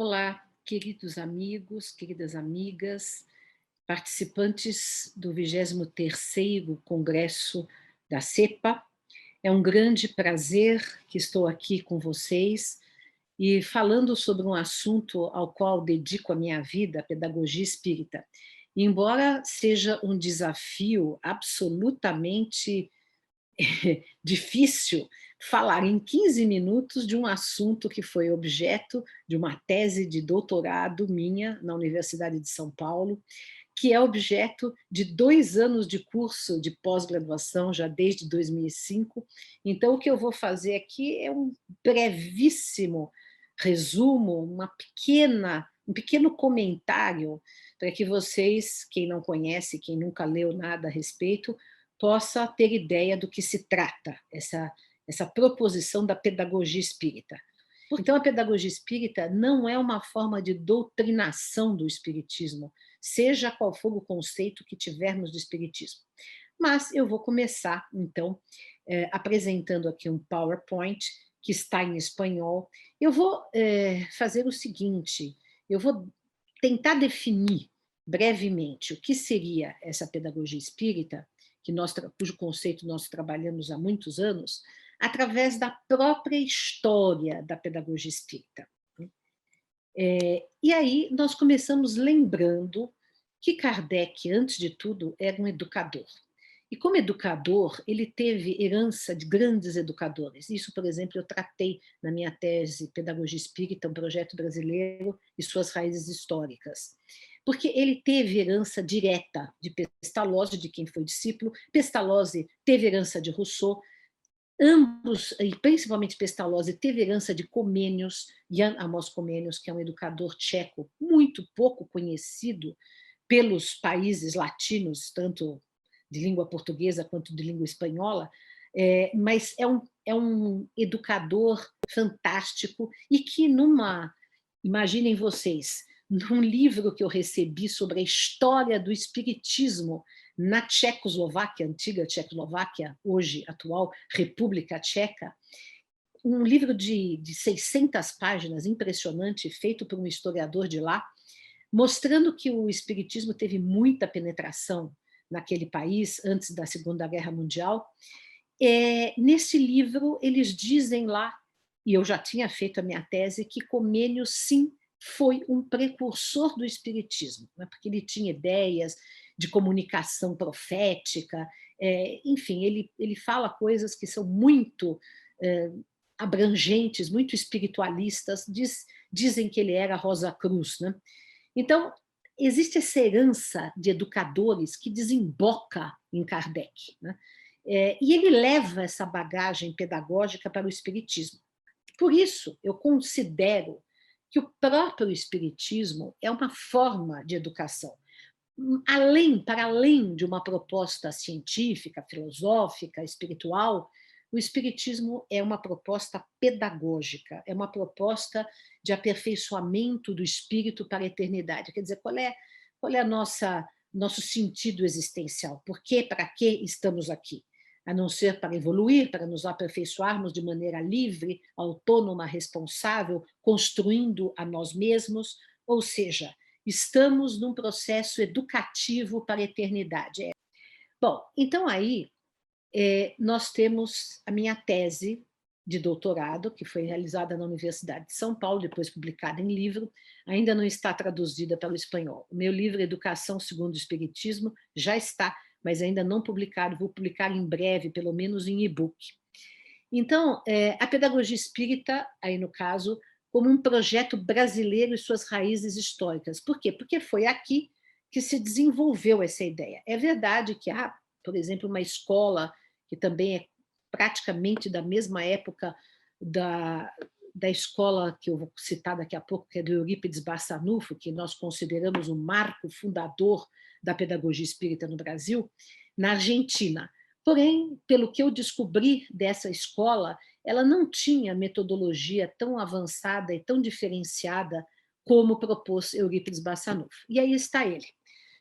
Olá, queridos amigos, queridas amigas, participantes do 23º Congresso da CEPA. É um grande prazer que estou aqui com vocês e falando sobre um assunto ao qual dedico a minha vida, a pedagogia espírita. Embora seja um desafio absolutamente difícil falar em 15 minutos de um assunto que foi objeto de uma tese de doutorado minha na Universidade de São Paulo, que é objeto de 2 anos de curso de pós-graduação, já desde 2005. Então, o que eu vou fazer aqui é um brevíssimo resumo, um pequeno comentário, para que vocês, quem não conhece, quem nunca leu nada a respeito, possa ter ideia do que se trata, essa proposição da pedagogia espírita. Então, a pedagogia espírita não é uma forma de doutrinação do espiritismo, seja qual for o conceito que tivermos do espiritismo. Mas eu vou começar, então, apresentando aqui um PowerPoint que está em espanhol. Eu vou fazer o seguinte: eu vou tentar definir brevemente o que seria essa pedagogia espírita, cujo conceito nós trabalhamos há muitos anos, através da própria história da pedagogia espírita. E aí nós começamos lembrando que Kardec, antes de tudo, era um educador. E como educador, ele teve herança de grandes educadores. Isso, por exemplo, eu tratei na minha tese Pedagogia Espírita, um projeto brasileiro e suas raízes históricas. Porque ele teve herança direta de Pestalozzi, de quem foi discípulo. Pestalozzi teve herança de Rousseau. Ambos, e principalmente Pestalozzi, teve herança de Comênios, Jan Amos Comênios, que é um educador tcheco muito pouco conhecido pelos países latinos, tanto de língua portuguesa quanto de língua espanhola, mas é um educador fantástico e que imaginem vocês, num livro que eu recebi sobre a história do espiritismo na Tchecoslováquia, antiga Tchecoslováquia, hoje atual República Tcheca, um livro de 600 páginas, impressionante, feito por um historiador de lá, mostrando que o espiritismo teve muita penetração naquele país antes da Segunda Guerra Mundial. Nesse livro, eles dizem lá, e eu já tinha feito a minha tese, que Comênios, sim, foi um precursor do espiritismo, né, porque ele tinha ideias de comunicação profética, enfim, ele fala coisas que são muito abrangentes, muito espiritualistas, dizem que ele era Rosa Cruz, né? Então, existe essa herança de educadores que desemboca em Kardec, né? E ele leva essa bagagem pedagógica para o espiritismo. Por isso, eu considero que o próprio espiritismo é uma forma de educação. Para além de uma proposta científica, filosófica, espiritual, o espiritismo é uma proposta pedagógica, é uma proposta de aperfeiçoamento do espírito para a eternidade. Quer dizer, qual é a nosso sentido existencial? Por quê, para que estamos aqui? A não ser para evoluir, para nos aperfeiçoarmos de maneira livre, autônoma, responsável, construindo a nós mesmos, ou seja, estamos num processo educativo para a eternidade. Bom, então aí nós temos a minha tese de doutorado, que foi realizada na Universidade de São Paulo, depois publicada em livro, ainda não está traduzida para o espanhol. O meu livro Educação segundo o Espiritismo já está, mas ainda não publicado, vou publicar em breve, pelo menos em e-book. Então, a pedagogia espírita, aí no caso, como um projeto brasileiro e suas raízes históricas. Por quê? Porque foi aqui que se desenvolveu essa ideia. É verdade que há, por exemplo, uma escola que também é praticamente da mesma época da escola que eu vou citar daqui a pouco, que é do Eurípides Barçanufo, que nós consideramos o marco fundador da pedagogia espírita no Brasil, na Argentina. Porém, pelo que eu descobri dessa escola, ela não tinha metodologia tão avançada e tão diferenciada como propôs Eurípides Barçanufo. E aí está ele.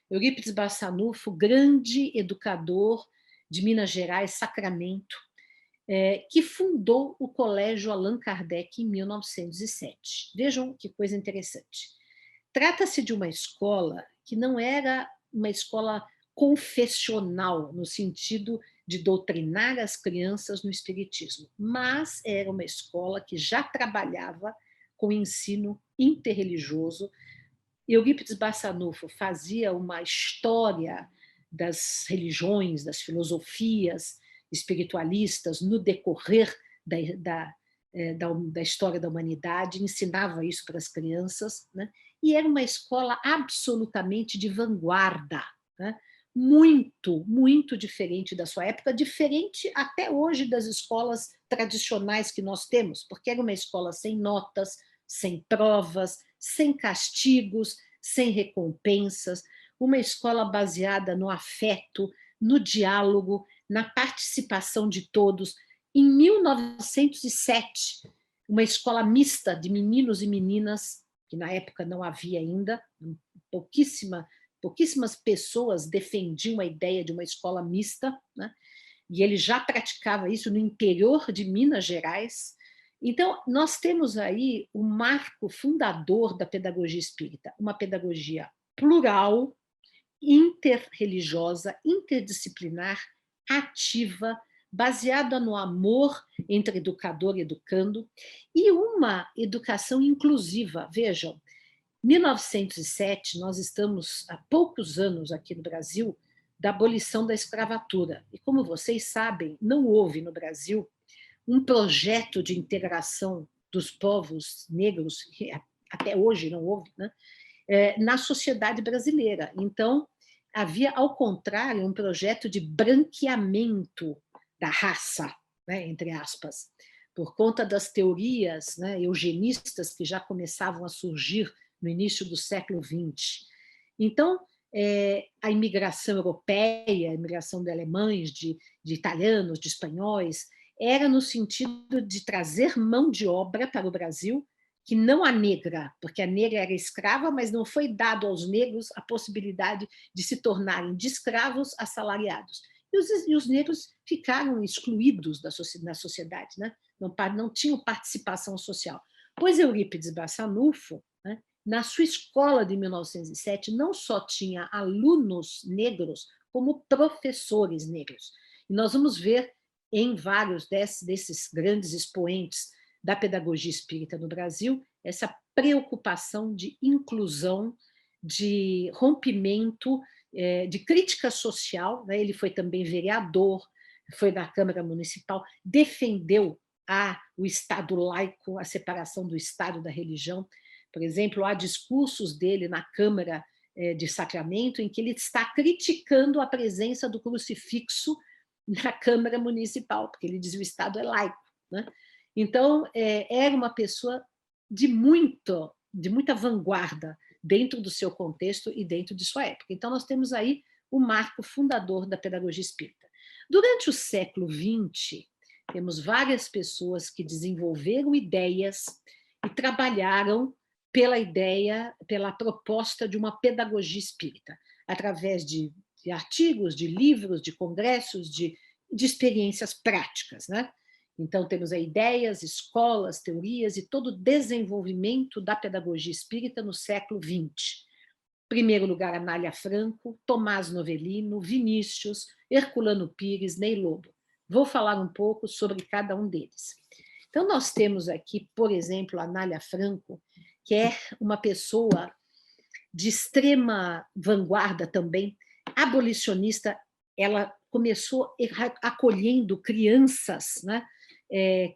Eurípides Barçanufo, grande educador de Minas Gerais, Sacramento, que fundou o Colégio Allan Kardec em 1907. Vejam que coisa interessante. Trata-se de uma escola que não era uma escola confessional, no sentido de doutrinar as crianças no espiritismo, mas era uma escola que já trabalhava com ensino interreligioso. Eurípides Barçanufo fazia uma história das religiões, das filosofias espiritualistas no decorrer da história da humanidade, ensinava isso para as crianças, né? E era uma escola absolutamente de vanguarda, né? Muito, muito diferente da sua época, diferente até hoje das escolas tradicionais que nós temos, porque era uma escola sem notas, sem provas, sem castigos, sem recompensas, uma escola baseada no afeto, no diálogo, na participação de todos. Em 1907, uma escola mista de meninos e meninas, que na época não havia ainda, pouquíssimas pessoas defendiam a ideia de uma escola mista, né? E ele já praticava isso no interior de Minas Gerais. Então, nós temos aí o marco fundador da pedagogia espírita, uma pedagogia plural, interreligiosa, interdisciplinar, ativa, baseada no amor entre educador e educando, e uma educação inclusiva. Vejam, 1907, nós estamos há poucos anos aqui no Brasil da abolição da escravatura. E como vocês sabem, não houve no Brasil um projeto de integração dos povos negros, que até hoje não houve, né? Na sociedade brasileira. Então, havia, ao contrário, um projeto de branqueamento da raça, né, entre aspas, por conta das teorias, né, eugenistas que já começavam a surgir no início do século XX. Então, a imigração europeia, a imigração de alemães, de italianos, de espanhóis, era no sentido de trazer mão de obra para o Brasil, que não a negra, porque a negra era escrava, mas não foi dado aos negros a possibilidade de se tornarem de escravos assalariados. E os negros ficaram excluídos na sociedade, né? Não tinham participação social. Pois Eurípides Barçanufo, né, na sua escola de 1907, não só tinha alunos negros, como professores negros. E nós vamos ver em vários desses grandes expoentes da pedagogia espírita no Brasil, essa preocupação de inclusão, de rompimento, de crítica social, né? Ele foi também vereador, foi na Câmara Municipal, defendeu o Estado laico, a separação do Estado e da religião. Por exemplo, há discursos dele na Câmara de Sacramento em que ele está criticando a presença do crucifixo na Câmara Municipal, porque ele diz que o Estado é laico, né? Então, era uma pessoa de muita vanguarda dentro do seu contexto e dentro de sua época. Então, nós temos aí o marco fundador da pedagogia espírita. Durante o século XX, temos várias pessoas que desenvolveram ideias e trabalharam pela proposta de uma pedagogia espírita, através de artigos, de livros, de congressos, de experiências práticas, né? Então, temos aí ideias, escolas, teorias e todo o desenvolvimento da pedagogia espírita no século XX. Em primeiro lugar, Anália Franco, Tomás Novellino, Vinícius, Herculano Pires, Ney Lobo. Vou falar um pouco sobre cada um deles. Então, nós temos aqui, por exemplo, Anália Franco, que é uma pessoa de extrema vanguarda também, abolicionista. Ela começou acolhendo crianças, né,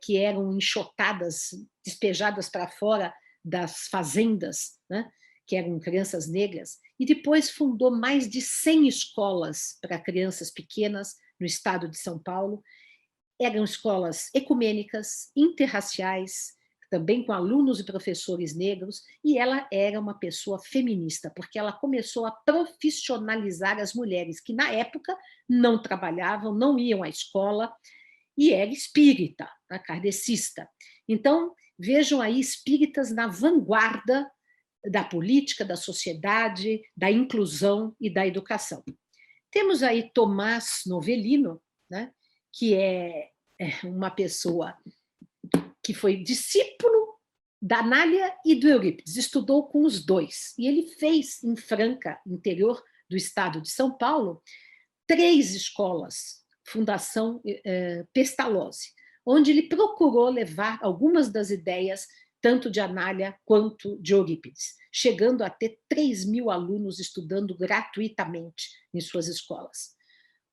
que eram enxotadas, despejadas para fora das fazendas, né, que eram crianças negras, e depois fundou mais de 100 escolas para crianças pequenas no estado de São Paulo. Eram escolas ecumênicas, interraciais, também com alunos e professores negros, e ela era uma pessoa feminista, porque ela começou a profissionalizar as mulheres que, na época, não trabalhavam, não iam à escola, e era espírita, né, kardecista. Então, vejam aí espíritas na vanguarda da política, da sociedade, da inclusão e da educação. Temos aí Tomás Novellino, né, que é uma pessoa que foi discípulo da Anália e do Eurípides, estudou com os dois. E ele fez em Franca, interior do estado de São Paulo, 3 escolas, Fundação Pestalozzi, onde ele procurou levar algumas das ideias, tanto de Anália quanto de Eurípides, chegando a ter 3.000 alunos estudando gratuitamente em suas escolas.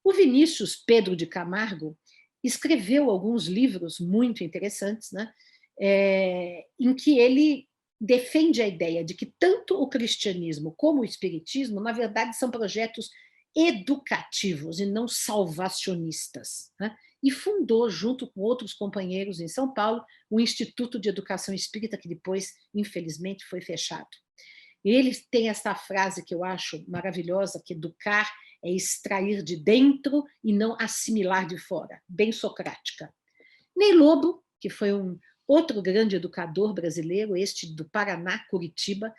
O Vinícius Pedro de Camargo escreveu alguns livros muito interessantes, né, em que ele defende a ideia de que tanto o cristianismo como o espiritismo, na verdade, são projetos educativos e não salvacionistas, né? E fundou, junto com outros companheiros em São Paulo, o Instituto de Educação Espírita, que depois, infelizmente, foi fechado. E ele tem essa frase que eu acho maravilhosa, que educar é extrair de dentro e não assimilar de fora, bem socrática. Ney Lobo, que foi um outro grande educador brasileiro, este do Paraná, Curitiba,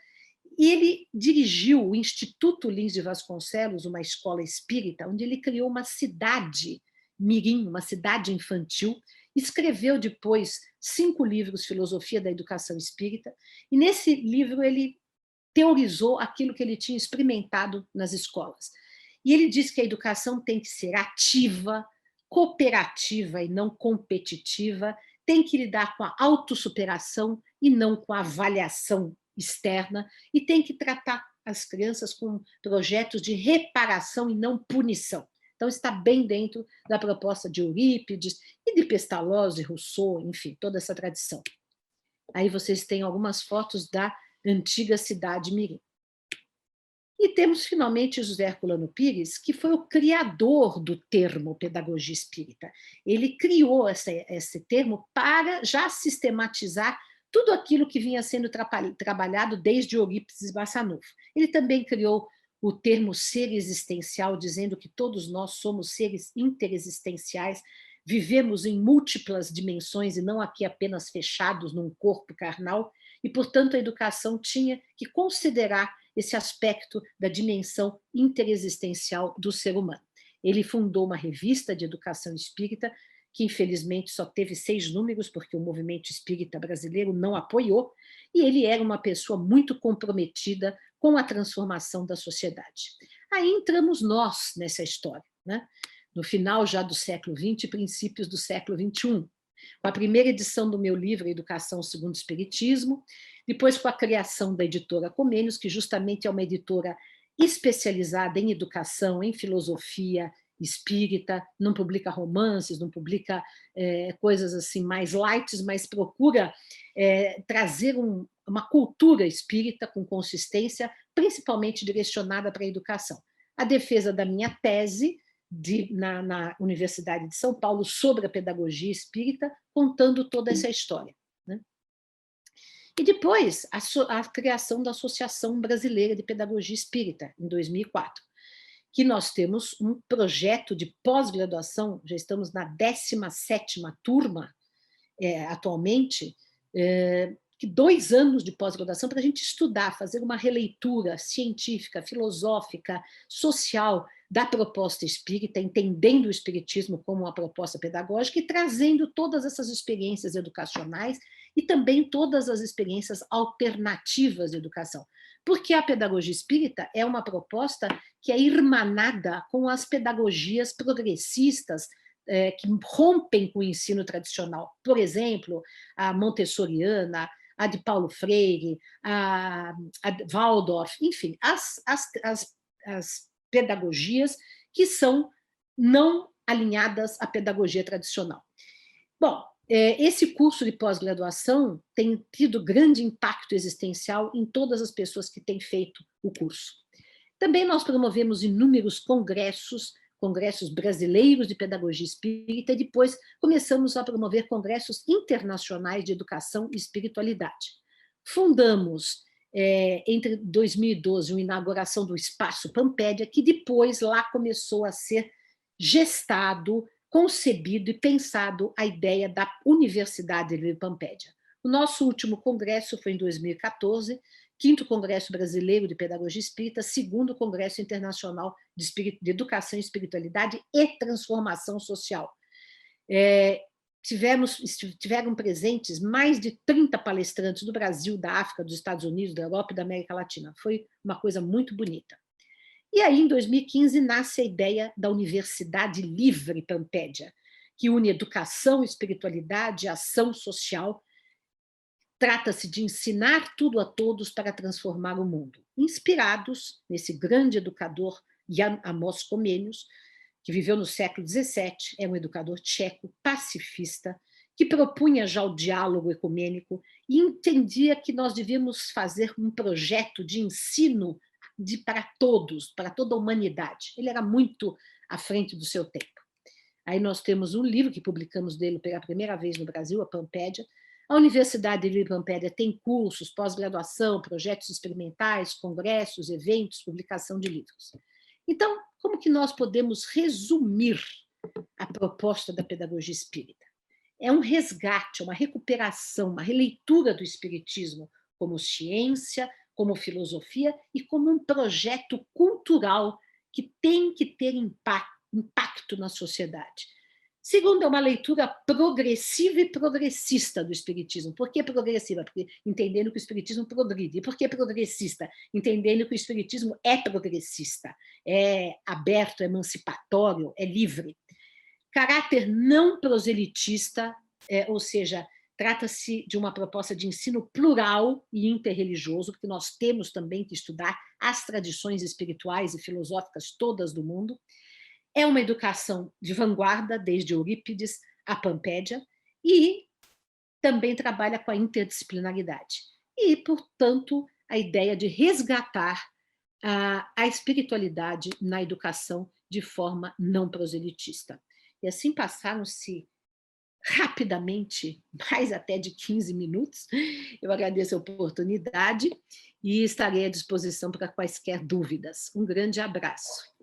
e ele dirigiu o Instituto Lins de Vasconcelos, uma escola espírita, onde ele criou uma cidade mirim, uma cidade infantil, escreveu depois 5 livros, Filosofia da Educação Espírita, e nesse livro ele teorizou aquilo que ele tinha experimentado nas escolas. E ele diz que a educação tem que ser ativa, cooperativa e não competitiva, tem que lidar com a autossuperação e não com a avaliação externa, e tem que tratar as crianças com projetos de reparação e não punição. Então, está bem dentro da proposta de Eurípides e de Pestalozzi, Rousseau, enfim, toda essa tradição. Aí vocês têm algumas fotos da antiga cidade mirim. E temos, finalmente, José Herculano Pires, que foi o criador do termo pedagogia espírita. Ele criou esse termo para já sistematizar tudo aquilo que vinha sendo trabalhado desde Eurípides Bassanufo. Ele também criou o termo ser existencial, dizendo que todos nós somos seres interexistenciais, vivemos em múltiplas dimensões e não aqui apenas fechados num corpo carnal, e, portanto, a educação tinha que considerar esse aspecto da dimensão interexistencial do ser humano. Ele fundou uma revista de educação espírita, que infelizmente só teve 6 números, porque o movimento espírita brasileiro não apoiou, e ele era uma pessoa muito comprometida com a transformação da sociedade. Aí entramos nós nessa história, né? No final já do século XX e princípios do século XXI, com a primeira edição do meu livro, Educação segundo o Espiritismo, depois com a criação da editora Comênios, que justamente é uma editora especializada em educação, em filosofia espírita, não publica romances, não publica coisas assim mais light, mas procura trazer uma cultura espírita com consistência, principalmente direcionada para a educação. A defesa da minha tese na Universidade de São Paulo sobre a pedagogia espírita, contando toda essa história, né? E depois, a criação da Associação Brasileira de Pedagogia Espírita, em 2004, que nós temos um projeto de pós-graduação, já estamos na 17ª turma atualmente, que 2 anos de pós-graduação para a gente estudar, fazer uma releitura científica, filosófica, social da proposta espírita, entendendo o espiritismo como uma proposta pedagógica e trazendo todas essas experiências educacionais e também todas as experiências alternativas de educação. Porque a pedagogia espírita é uma proposta que é irmanada com as pedagogias progressistas, que rompem com o ensino tradicional. Por exemplo, a montessoriana, a de Paulo Freire, a Waldorf, enfim, as pedagogias que são não alinhadas à pedagogia tradicional. Bom, esse curso de pós-graduação tem tido grande impacto existencial em todas as pessoas que têm feito o curso. Também nós promovemos inúmeros congressos brasileiros de pedagogia espírita, e depois começamos a promover congressos internacionais de educação e espiritualidade. Fundamos, entre 2012, uma inauguração do Espaço Pampédia, que depois lá começou a ser gestado, concebido e pensado a ideia da Universidade de Pampédia. O nosso último congresso foi em 2014, 5º Congresso Brasileiro de Pedagogia Espírita, 2º Congresso Internacional de Educação, Espiritualidade e Transformação Social. tiveram presentes mais de 30 palestrantes do Brasil, da África, dos Estados Unidos, da Europa e da América Latina. Foi uma coisa muito bonita. E aí, em 2015, nasce a ideia da Universidade Livre Pampédia, que une educação, espiritualidade, ação social. Trata-se de ensinar tudo a todos para transformar o mundo, inspirados nesse grande educador Jan Amos Comenius, que viveu no século XVII, é um educador tcheco, pacifista, que propunha já o diálogo ecumênico e entendia que nós devíamos fazer um projeto de ensino para todos, para toda a humanidade. Ele era muito à frente do seu tempo. Aí nós temos um livro que publicamos dele pela primeira vez no Brasil, a Pampédia. A Universidade de Pampédia tem cursos, pós-graduação, projetos experimentais, congressos, eventos, publicação de livros. Então, como que nós podemos resumir a proposta da pedagogia espírita? É um resgate, uma recuperação, uma releitura do espiritismo como ciência, como filosofia e como um projeto cultural que tem que ter impacto na sociedade. Segundo, é uma leitura progressiva e progressista do espiritismo. Por que progressiva? Porque entendendo que o espiritismo progride. E por que progressista? Entendendo que o espiritismo é progressista, é aberto, é emancipatório, é livre. Caráter não proselitista, ou seja, trata-se de uma proposta de ensino plural e interreligioso, porque nós temos também que estudar as tradições espirituais e filosóficas todas do mundo. É uma educação de vanguarda, desde Eurípides a Pampédia, e também trabalha com a interdisciplinaridade. E, portanto, a ideia de resgatar a espiritualidade na educação de forma não proselitista. E assim passaram-se rapidamente, mais até de 15 minutos. Eu agradeço a oportunidade e estarei à disposição para quaisquer dúvidas. Um grande abraço.